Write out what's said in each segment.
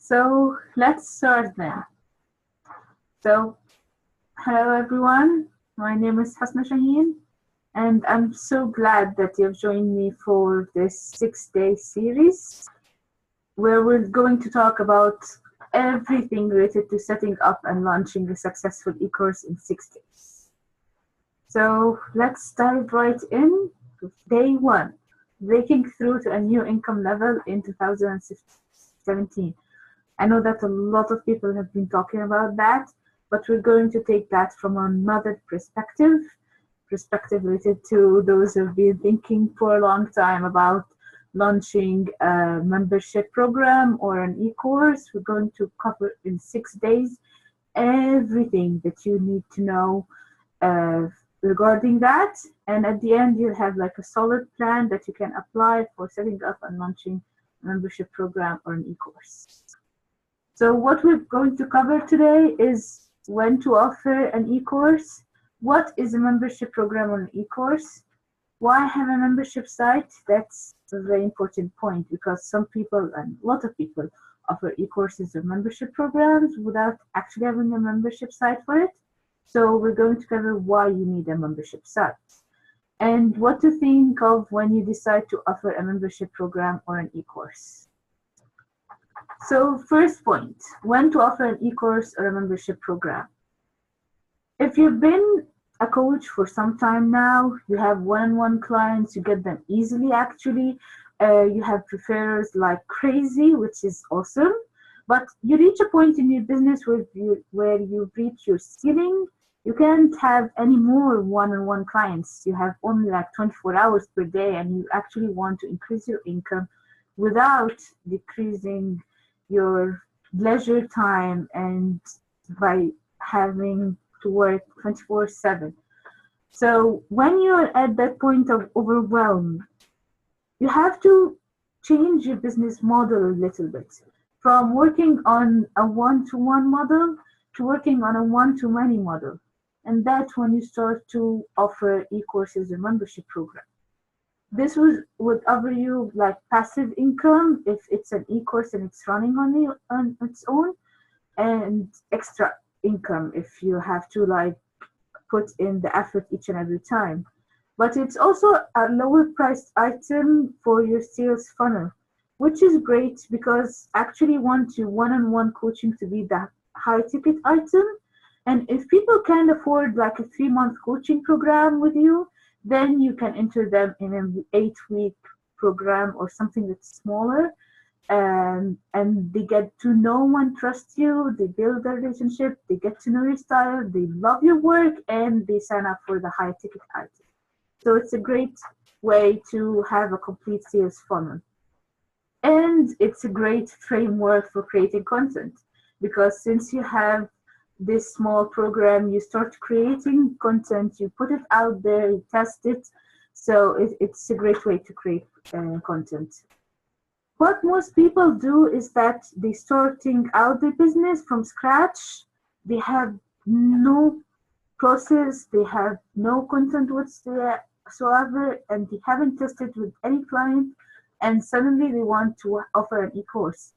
So let's start then. So hello everyone, my name is Hasna Shaheen and I'm so glad that you've joined me for this 6-day series where we're going to talk about everything related to setting up and launching a successful e-course in 6 days. So let's dive right in to day 1, breaking through to a new income level in 2017. I know that a lot of people have been talking about that, but we're going to take that from another perspective related to those who've been thinking for a long time about launching a membership program or an e-course. We're going to cover in 6 days everything that you need to know regarding that. And at the end, you'll have like a solid plan that you can apply for setting up and launching a membership program or an e-course. So what we're going to cover today is when to offer an e-course, what is a membership program or an e-course, why have a membership site. That's a very important point because some people and a lot of people offer e-courses or membership programs without actually having a membership site for it. So we're going to cover why you need a membership site and what to think of when you decide to offer a membership program or an e-course. So first point, when to offer an e-course or a membership program. If you've been a coach for some time now, you have one-on-one clients, you get them easily actually, you have referrals like crazy, which is awesome, but you reach a point in your business where you reach your ceiling. You can't have any more one-on-one clients. You have only like 24 hours per day and you actually want to increase your income without decreasing your leisure time and by having to work 24/7. So when you're at that point of overwhelm, you have to change your business model a little bit from working on a one-to-one model to working on a one-to-many model. And that's when you start to offer e-courses and membership programs. This would offer you like passive income if it's an e-course and it's running on its own, and extra income if you have to like put in the effort each and every time. But it's also a lower priced item for your sales funnel, which is great because actually want your one-on-one coaching to be the high ticket item. And if people can't afford like a 3-month coaching program with you, then you can enter them in an 8-week program or something that's smaller, and they get to know and trust you, they build a relationship, they get to know your style, they love your work, and they sign up for the high ticket item. So it's a great way to have a complete sales funnel. And it's a great framework for creating content because since you have this small program, you start creating content, you put it out there, you test it. So it's a great way to create content. What most people do is that they starting out their business from scratch. They have no process, they have no content whatsoever, and they haven't tested with any client, and suddenly they want to offer an e-course.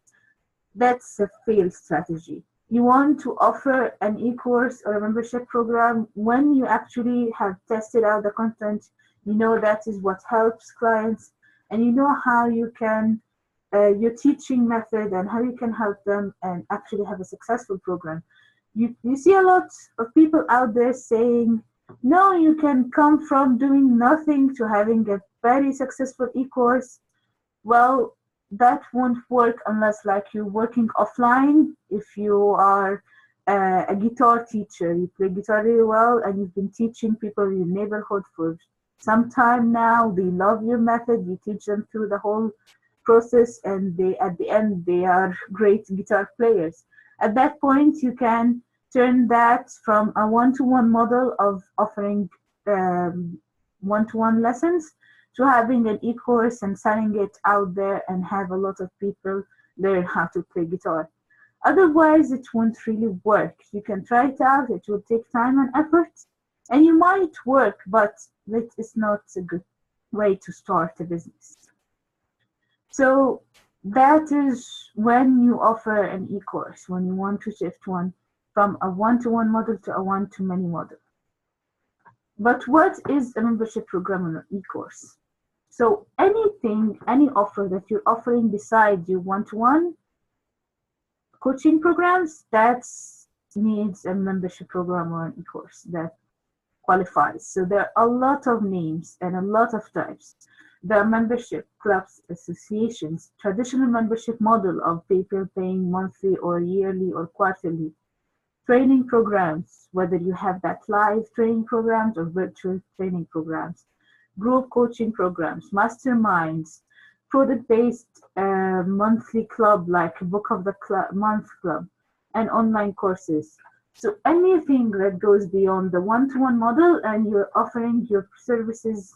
That's a failed strategy. You want to offer an e-course or a membership program when you actually have tested out the content, you know that is what helps clients, and you know how you can, your teaching method and how you can help them and actually have a successful program. You see a lot of people out there saying, no, you can come from doing nothing to having a very successful e-course. Well, that won't work unless like you're working offline. If you are a guitar teacher, you play guitar really well and you've been teaching people in your neighborhood for some time now, they love your method, you teach them through the whole process, and at the end they are great guitar players. At that point you can turn that from a one-to-one model of offering one-to-one lessons to having an e-course and selling it out there and have a lot of people learn how to play guitar. Otherwise, it won't really work. You can try it out, it will take time and effort, and you might work, but that is not a good way to start a business. So That is when you offer an e-course, when you want to shift one from a one-to-one model to a one-to-many model. But what is a membership program on an e-course? So anything, any offer that you're offering besides your one-to-one coaching programs, that needs a membership program or an e-course that qualifies. So there are a lot of names and a lot of types. There are membership clubs, associations, traditional membership model of people paying monthly or yearly or quarterly. Training programs, whether you have that live training programs or virtual training programs. Group coaching programs, masterminds, product-based monthly club like Book of the Month Club, and online courses. So anything that goes beyond the one-to-one model and you're offering your services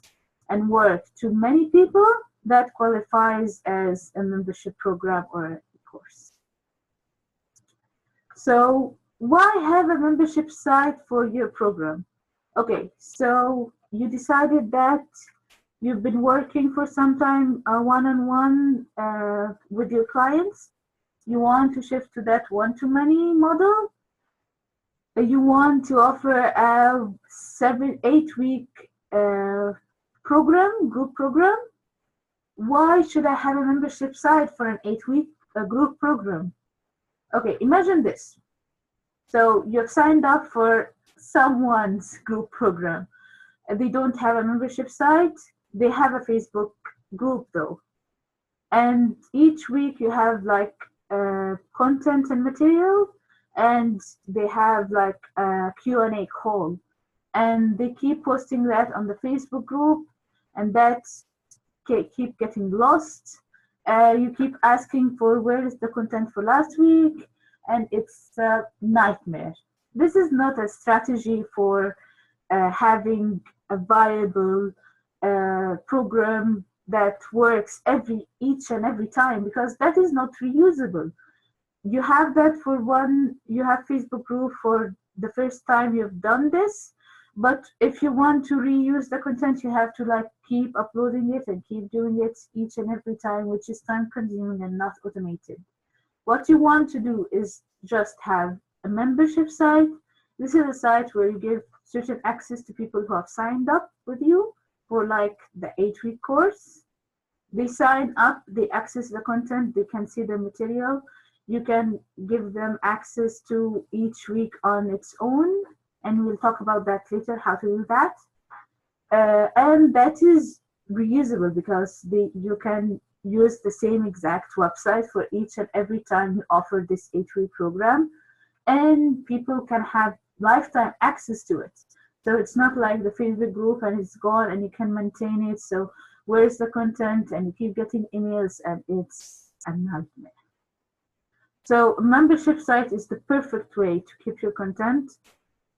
and work to many people, that qualifies as a membership program or a course. So why have a membership site for your program? Okay, so you decided that you've been working for some time one-on-one with your clients. You want to shift to that one-to-many model. You want to offer a 7-8 week program, group program. Why should I have a membership site for an 8-week group program? Okay, imagine this. So you've signed up for someone's group program. They don't have a membership site. They have a Facebook group though. And each week you have like content and material, and they have like a Q&A call. And they keep posting that on the Facebook group, and that's keep getting lost. You keep asking for where is the content for last week, and it's a nightmare. This is not a strategy for having a viable program that works each and every time, because that is not reusable. You have that for one, you have Facebook group for the first time you've done this, but if you want to reuse the content, you have to like keep uploading it and keep doing it each and every time, which is time consuming and not automated. What you want to do is just have a membership site. This is a site where you give certain access to people who have signed up with you for like the 8-week course. They sign up, they access the content, they can see the material. You can give them access to each week on its own, and we'll talk about that later, how to do that. And that is reusable because you can use the same exact website for each and every time you offer this 8-week program, and people can have lifetime access to it. So it's not like the Facebook group and it's gone and you can maintain it. So where's the content? And you keep getting emails, and it's a nightmare. So a membership site is the perfect way to keep your content.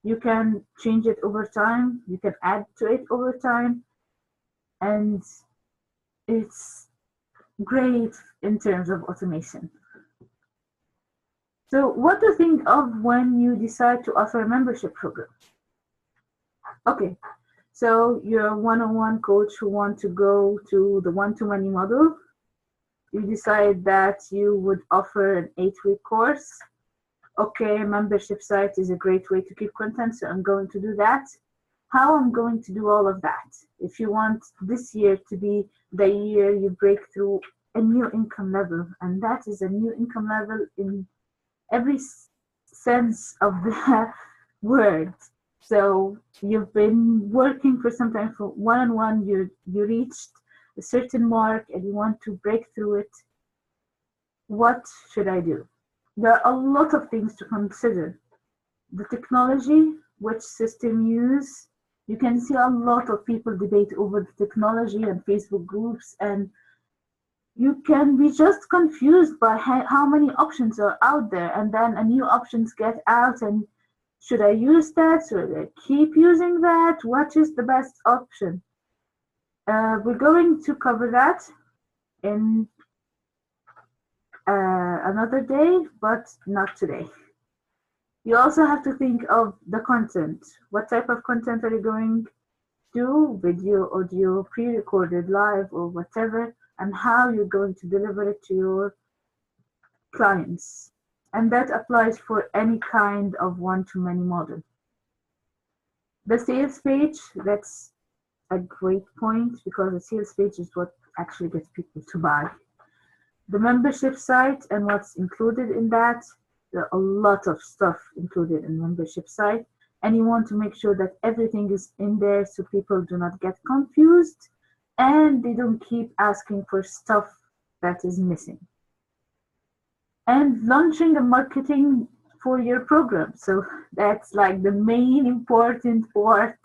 You can change it over time. You can add to it over time. And it's great in terms of automation. So what to think of when you decide to offer a membership program? Okay, so you're a one-on-one coach who want to go to the one-to-many model. You decide that you would offer an 8-week course. Okay, membership site is a great way to keep content, so I'm going to do that. How I'm going to do all of that? If you want this year to be the year you break through a new income level, and that is a new income level in every sense of the word. So you've been working for some time for one-on-one, you reached a certain mark and you want to break through it. What should I do? There are a lot of things to consider. The technology, which system use. You can see a lot of people debate over the technology and Facebook groups, and you can be just confused by how many options are out there, and then a new options get out, and should I use that? Should I keep using that? What is the best option? We're going to cover that in another day, but not today. You also have to think of the content. What type of content are you going to do? Video, audio, pre-recorded, live, or whatever. and how you're going to deliver it to your clients. And that applies for any kind of one-to-many model. The sales page, that's a great point, because the sales page is what actually gets people to buy. The membership site and what's included in that, there are a lot of stuff included in membership site, and you want to make sure that everything is in there so people do not get confused and they don't keep asking for stuff that is missing. And launching a marketing for your program. So that's like the main important part.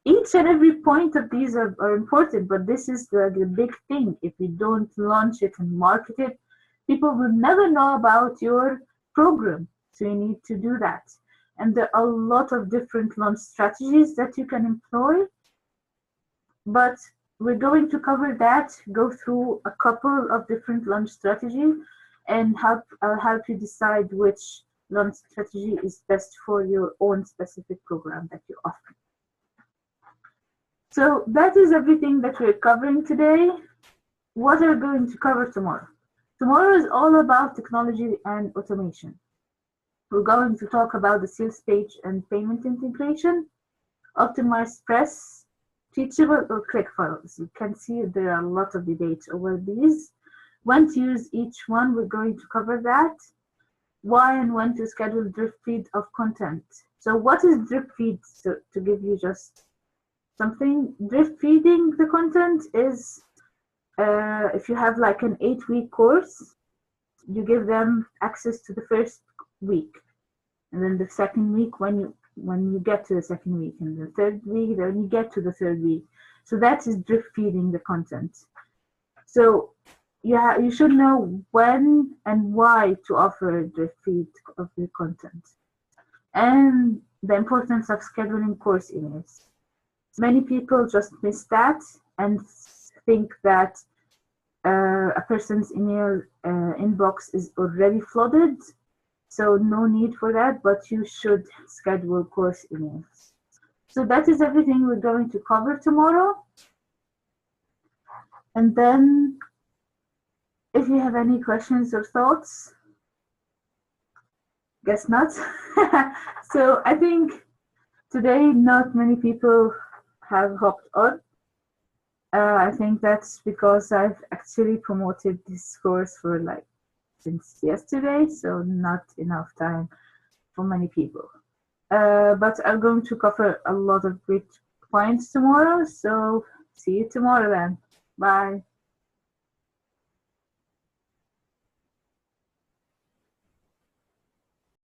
Each and every point of these are important, but this is the big thing. If you don't launch it and market it, people will never know about your program. So you need to do that. And there are a lot of different launch strategies that you can employ, but we're going to cover that, go through a couple of different launch strategies, and I'll help you decide which launch strategy is best for your own specific program that you offer. So that is everything that we're covering today. What are we going to cover tomorrow? Tomorrow is all about technology and automation. We're going to talk about the sales page and payment integration, optimized press, teachable or ClickFunnels. You can see there are a lot of debates over these. When to use each one, we're going to cover that. Why and when to schedule drip feed of content. So what is drip feed? So to give you just something, drip feeding the content is if you have like an 8-week course, you give them access to the first week, and then the second week when you get to the second week, and the third week then you get to the third week. So that is drip feeding the content. So you should know when and why to offer a drip feed of the content, and the importance of scheduling course emails. Many people just miss that and think that a person's email inbox is already flooded, so no need for that, but you should schedule course emails. So that is everything we're going to cover tomorrow. And then if you have any questions or thoughts, guess not. So I think today not many people have hopped on. I think that's because I've actually promoted this course for like since yesterday, so not enough time for many people. But I'm going to cover a lot of great points tomorrow, so see you tomorrow then. Bye.